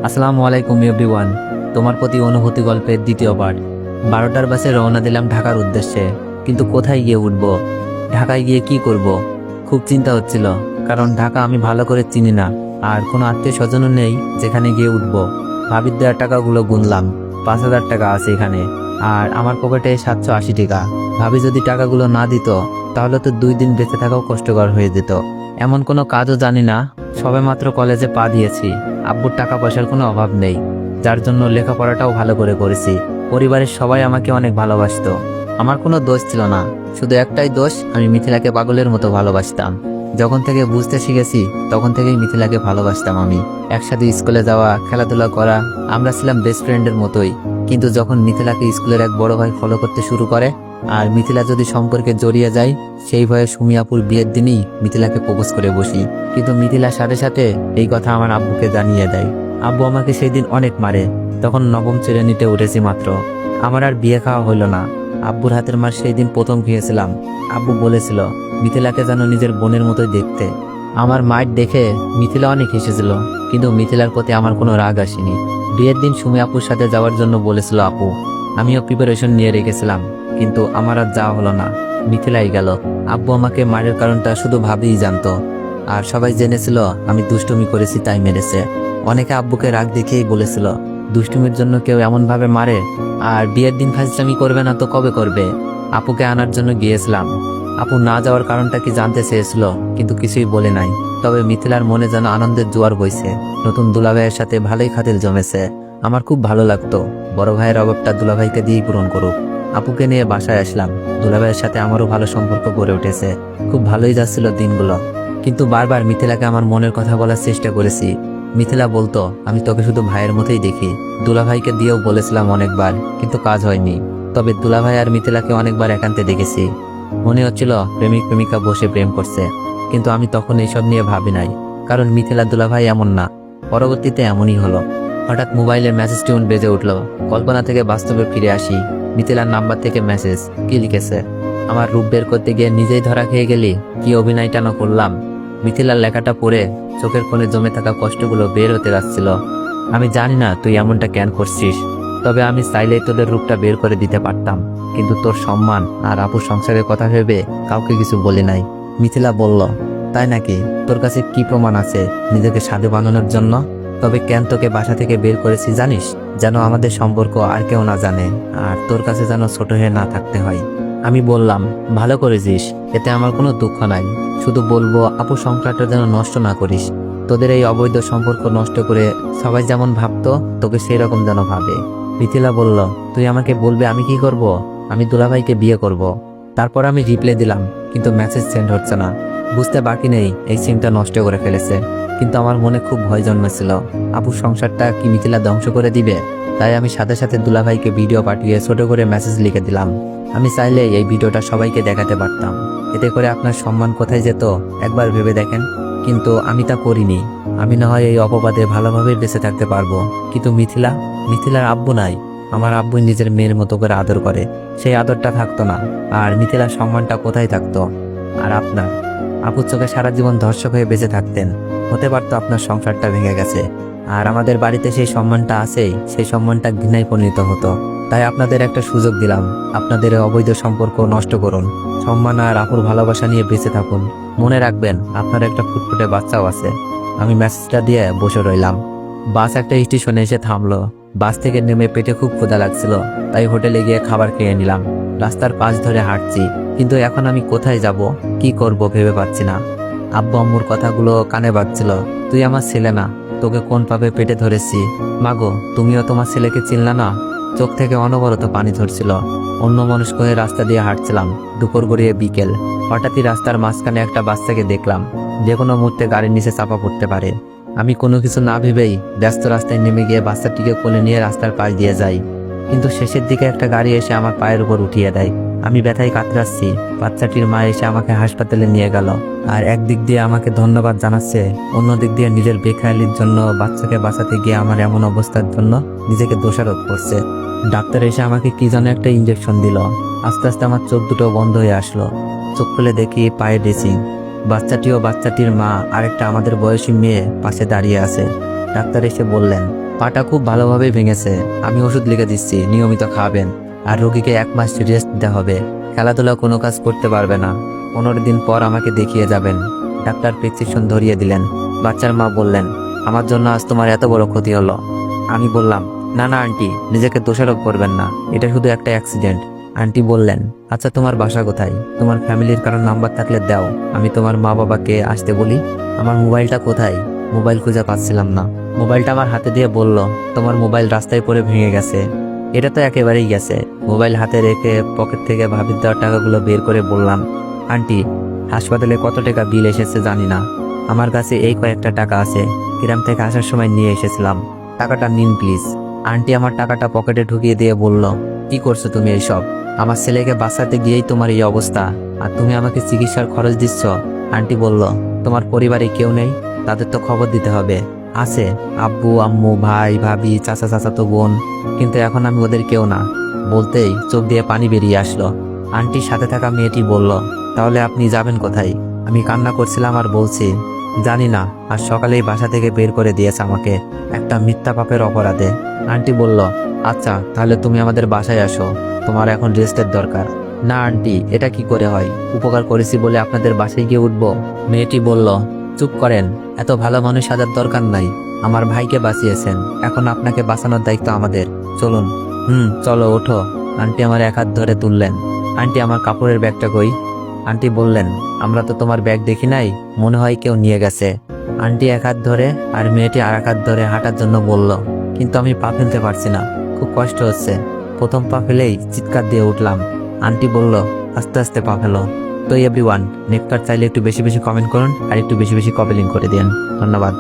আসসালামু আলাইকুম এভরিওয়ান। তোমার প্রতি অনুভূতি গল্পের দ্বিতীয় পার্ট। 12টার বাসে রওনা দিলাম ঢাকার উদ্দেশ্যে, কিন্তু কোথায় গিয়ে উঠব, ঢাকায় গিয়ে কি করব, খুব চিন্তা হচ্ছিল। কারণ ঢাকা আমি ভালো করে চিনি না, আর কোনো আত্মীয় স্বজনও নেই যেখানে গিয়ে উঠব। ভাবির দেওয়ার টাকাগুলো গুনলাম, 5,000 টাকা আছে এখানে, আর আমার পকেটে 780 টাকা। ভাবি যদি টাকাগুলো না দিত তাহলে তো 2 দিন বেঁচে থাকাও কষ্টকর হয়ে যেত। এমন কোনো কাজও জানি না, সবেমাত্র কলেজে পা দিয়েছি। আব্বুর টাকা পয়সার কোনো অভাব নেই, যার জন্য লেখাপড়াটাও ভালো করে করেছি। পরিবারের সবাই আমাকে অনেক ভালোবাসতো। আমার কোনো দোষ ছিল না, শুধু একটাই দোষ, আমি মিথিলাকে পাগলের মতো ভালোবাসতাম। যখন থেকে বুঝতে শিখেছি তখন থেকেই মিথিলাকে ভালোবাসতাম আমি। একসাথে স্কুলে যাওয়া, খেলাধুলা করা, আমরা ছিলাম বেস্ট ফ্রেন্ডের মতোই। কিন্তু যখন মিথিলাকে স্কুলের এক বড় ভাই ফলো করতে শুরু করে, আর মিথিলা যদি সম্পর্কে জড়িয়ে যায়, সেই ভয়ে সুমিয়াপুর বিয়ের দিনই মিথিলাকে প্রপোজ করে বসি। কিন্তু মিথিলার সাথে সাথে এই কথা আমার আব্বুকে জানিয়ে দেয়। আব্বু আমাকে সেই দিন অনেক মারে। তখন নবম শ্রেণীতে উঠেছি মাত্র। আমার আর বিয়ে খাওয়া হইল না। আব্বুর হাতের মার সেই দিন প্রথম খেয়েছিলাম। আব্বু বলেছিল মিথিলাকে যেন নিজের বোনের মতোই দেখতে। আমার মায়ের দেখে মিথিলা অনেক হেসেছিল, কিন্তু মিথিলার প্রতি আমার কোনো রাগ আসেনি। বিয়ের দিন সুমি আপুর সাথে যাওয়ার জন্য বলেছিল আপু, আমিও প্রিপারেশন নিয়ে রেখেছিলাম, কিন্তু আমার আর যাওয়া হলো না, মিথিলাই গেল। আব্বু আমাকে মারের কারণটা শুধু ভাবিই জানতো, আর সবাই জেনেছিল আমি দুষ্টুমি করেছি তাই মেরেছে। অনেকে আব্বুকে রাগ দেখিয়েই বলেছিল দুষ্টুমির জন্য কেউ এমন ভাবে মারে, আর বিয়ের দিন ফাজলামি করবে না তো কবে করবে। আপুকে আনার জন্য গিয়েছিলাম। আপু না যাওয়ার কারণটা কি জানতে চেয়েছিল, কিন্তু কিছুই বলে নাই। তবে মিথিলার মনে যেন আনন্দের জোয়ার বইছে। নতুন দুলাভাইয়ের সাথে ভালোই খাতির জমেছে। আমার খুব ভালো লাগতো বড় ভাইয়ের অভাবটা দুলাভাইকে দিয়েই পূরণ করুক। আপুকে নিয়ে বাসায় আসলাম। দুলাভাইয়ের সাথে আমারও ভালো সম্পর্ক গড়ে উঠেছে। খুব ভালোই যাচ্ছিল দিনগুলো, কিন্তু বারবার মিথিলাকে আমার মনের কথা বলার চেষ্টা করেছি। মিথিলা বলতো আমি তোকে শুধু ভাইয়ের মতোই দেখি। দুলাভাইকে দিয়েও বলেছিলাম অনেকবার, কিন্তু কাজ হয়নি। তবে দুলাভাই আর মিথিলাকে অনেকবার একান্তে দেখেছি। মনে হচ্ছিল প্রেমিক প্রেমিকা বসে প্রেম করছে, কিন্তু আমি তখন এইসব নিয়ে ভাবি নাই, কারণ মিথিলা দুলাভাই এমন না। পরবর্তীতে এমনই হলো। হঠাৎ মোবাইলের মেসেজ টিউন বেজে উঠলো। কল্পনা থেকে বাস্তবে ফিরে আসি। মিথিলার নাম্বার থেকে মেসেজ। কি লিখেছে? আমার রূপ বের করতে গিয়ে নিজেই ধরা খেয়ে গেলি, কি অভিনয়টা না করলাম। মিথিলার লেখাটা পড়ে চোখের কোণে জমে থাকা কষ্টগুলো বের হতে যাচ্ছিল। আমি জানি না তুই এমনটা কেন করছিস, তবে আমি চাইলেই তোদের রূপটা বের করে দিতে পারতাম, কিন্তু তোর সম্মান আর আপুর সংসারের কথা ভেবে কাউকে কিছু বলি নাই। মিথিলা বলল, তাই নাকি? তোর কাছে কি প্রমাণ আছে নিজেকে সাধু বানানোর জন্য? তবে কেন তোকে বাসা থেকে বের করেছি জানিস? যেন আমাদের সম্পর্ক আর কেউ না জানে, আর তোর কাছে যেন ছোট হয়ে না থাকতে হয়। আমি বললাম, ভালো করেছিস, এতে আমার কোনো দুঃখ নাই। শুধু বলবো আপুর সংসারটা যেন নষ্ট না করিস। তোদের এই অবৈধ সম্পর্ক নষ্ট করে সবাই যেমন ভাবতো তোকে সেই রকম যেন ভাবে। মিথিলা বলল, তুই আমাকে বলবে আমি কি করব? আমি দুলাভাইকে বিয়ে করব। তারপর আমি রিপ্লাই দিলাম, কিন্তু মেসেজ সেন্ড হচ্ছে না। বুঝতে বাকি নেই এই সিমটা নষ্ট করে ফেলেছে। কিন্তু আমার মনে খুব ভয় জন্মেছিল, আপুর সংসারটা কি মিথিলা ধ্বংস করে দিবে। তাই আমি সাথে সাথে দুলাভাইকে ভিডিও পাঠিয়ে ছোট করে মেসেজ লিখে দিলাম। আমি চাইলে এই ভিডিওটা সবাইকে দেখাতে পারতাম, এতে করে আপনার সম্মান কোথায় যেত একবার ভেবে দেখেন। কিন্তু আমি তা করিনি। আমি না হয় এই অপবাদে ভালোভাবে বেঁচে থাকতে পারবো, কিন্তু মিথিলার আব্বু নাই। আমার আব্বু নিজের মেয়ের মতো করে আদর করে, সেই আদরটা থাকতো না। আর মিথিলার সম্মানটা কোথায় থাকতো? আর আপনার আপুর চোখে সারা জীবন ধর্ষক হয়ে বেঁচে থাকতেন। হতে পারতো আপনার সংসারটা ভেঙে গেছে, আর আমাদের বাড়িতে সেই সম্মানটা আছেই, সেই সম্মানটা ঘৃণায় পরিণত হতো। তাই আপনাদের একটা সুযোগ দিলাম, আপনাদের অবৈধ সম্পর্ক নষ্ট করুন, সম্মান আর আপুর ভালোবাসা নিয়ে বেঁচে থাকুন। মনে রাখবেন আপনার একটা ফুটফুটে বাচ্চাও আছে। আমি মেসেজটা দিয়ে বসে রইলাম। বাস একটা স্টেশনে এসে থামলো। বাস থেকে নেমে পেটে খুব ক্ষুধা লাগছিল, তাই হোটেলে গিয়ে খাবার খেয়ে নিলাম। রাস্তার পাশ ধরে হাঁটছি, কিন্তু এখন আমি কোথায় যাব, কি করব ভেবে পাচ্ছি না। আব্বু আম্মুর কথাগুলো কানে বাজছিল। তুই আমার ছেলে না, তোকে কোন পাবে পেটে ধরেছি। মাগো, তুমিও তোমার ছেলেকে চিনলা না? চোখ থেকে অনবরত পানি ঝরছিল। অন্য মনস্ক হয়ে রাস্তা দিয়ে হাঁটছিলাম। দুপুর গড়িয়ে বিকেল। হঠাৎই রাস্তার মাঝখানে একটা বাচ্চাকে দেখলাম, যে কোনো মুহূর্তে গাড়ির নিচে চাপা পড়তে পারে। আমি কোনো কিছু না ভেবেই ব্যস্ত রাস্তায় নেমে গিয়ে বাচ্চাটিকে কোলে নিয়ে রাস্তার পাশ দিয়ে যাই, কিন্তু শেষের দিকে একটা গাড়ি এসে আমার পায়ের উপর উঠিয়ে দেয়। আমি ব্যথায় কাতরাচ্ছি। বাচ্চাটির মা এসে আমাকে হাসপাতালে নিয়ে গেল, আর একদিক দিয়ে আমাকে ধন্যবাদ জানাচ্ছে, অন্য দিক দিয়ে নিজের বেখেয়ালির জন্য বাচ্চাকে বাঁচাতে গিয়ে আমার এমন অবস্থার জন্য নিজেকে দোষারোপ করছে। ডাক্তার এসে আমাকে কি যেন একটা ইঞ্জেকশন দিল। আস্তে আস্তে আমার চোখ দুটো বন্ধ হয়ে আসলো। চোখ খুলে দেখি পায়ে ড্রেসিং। বাচ্চাটি ও বাচ্চাটির মা আরেকটা আমাদের বয়সী মেয়ে পাশে দাঁড়িয়ে আছে। ডাক্তার এসে বললেন পাটা খুব ভালোভাবে ভেঙেছে। আমি ওষুধ লিখে দিচ্ছি, নিয়মিত খাবেন। আর রোগীকে 1 মাস রেস্ট দিতে হবে। খেলাধুলা কোনো কাজ করতে পারবে না। 15 দিন পর আমাকে দেখিয়ে যাবেন। ডাক্তার প্রেসক্রিপশন ধরিয়ে দিলেন। বাচ্চার মা বললেন আমার জন্য আজ তোমার এত বড় ক্ষতি হলো। আমি বললাম না না আন্টি, নিজেকে দোষারোপ করবেন না, এটা শুধু একটা অ্যাক্সিডেন্ট। আন্টি বললেন আচ্ছা তোমার বাসা কোথায়? তোমার ফ্যামিলির কারোর নাম্বার থাকলে দাও, আমি তোমার মা বাবাকে আসতে বলি। আমার মোবাইলটা কোথায়? মোবাইল খুঁজে পাচ্ছিলাম না। মোবাইলটা আমার হাতে দিয়ে বলল তোমার মোবাইল রাস্তায় পড়ে ভেঙে গেছে। এটা তো একেবারেই গেছে। মোবাইল হাতে রেখে পকেট থেকে ভাবির দেওয়ার টাকাগুলো বের করে বললাম আন্টি, হাসপাতালে কত টাকা বিল এসেছে জানি না, আমার কাছে এই কয়েকটা টাকা আছে, গ্রাম থেকে আসার সময় নিয়ে এসেছিলাম, টাকাটা নিন প্লিজ। আন্টি আমার টাকাটা পকেটে ঢুকিয়ে দিয়ে বলল কি করছো তুমি এইসব? আমার ছেলেকে বাঁচাতে গিয়েই তোমার এই অবস্থা, আর তুমি আমাকে চিকিৎসার খরচ দিচ্ছ। আন্টি বলল তোমার পরিবারে কেউ নেই? তাদের তো খবর দিতে হবে। আছে, আব্বু আম্মু ভাই ভাবি চাচা চাচাতো বোন, কিন্তু এখন আমি ওদের কেউ না। বলতেই চোখ দিয়ে পানি বেরিয়ে আসলো। আন্টির সাথে থাকা মেয়েটি বলল তাহলে আপনি যাবেন কোথায়? আমি কান্না করছিলাম আর বলছি জানি না, আর সকালেই বাসা থেকে বের করে দিয়েছে আমাকে একটা মিথ্যা পাপের অপরাধে। আন্টি বলল আচ্ছা তাহলে তুমি আমাদের বাসায় আসো, তোমার এখন রেস্টের দরকার। না আন্টি, এটা কি করে হয়? উপকার করেছি বলে আপনাদের বাসায় গিয়ে উঠবো? মেয়েটি বলল চুপ করেন, এত ভালো মানুষ সাজার দরকার নাই। আমার ভাইকে বাঁচিয়েছেন, এখন আপনাকে বাঁচানোর দায়িত্ব আমাদের। চলুন। চলো ওঠো। আন্টি আমার 1 হাত ধরে তুললেন। আন্টি আমার কাপড়ের ব্যাগটা কই? আন্টি বললেন আমরা তো তোমার ব্যাগ দেখি নাই, মনে হয় কেউ নিয়ে গেছে। আন্টি 1 হাত ধরে আর মেয়েটি আর 1 হাত ধরে হাঁটার জন্য বলল, কিন্তু আমি পা ফেলতে পারছি না, খুব কষ্ট হচ্ছে। প্রথম পা ফেলেই চিৎকার দিয়ে উঠলাম। আন্টি বলল আস্তে আস্তে পা ফেলো। তো এভরিওয়ান, নেক্সট চাইলে একটু বেশি বেশি কমেন্ট করুন আর একটু বেশি বেশি কপি লিঙ্ক করে দিন। ধন্যবাদ।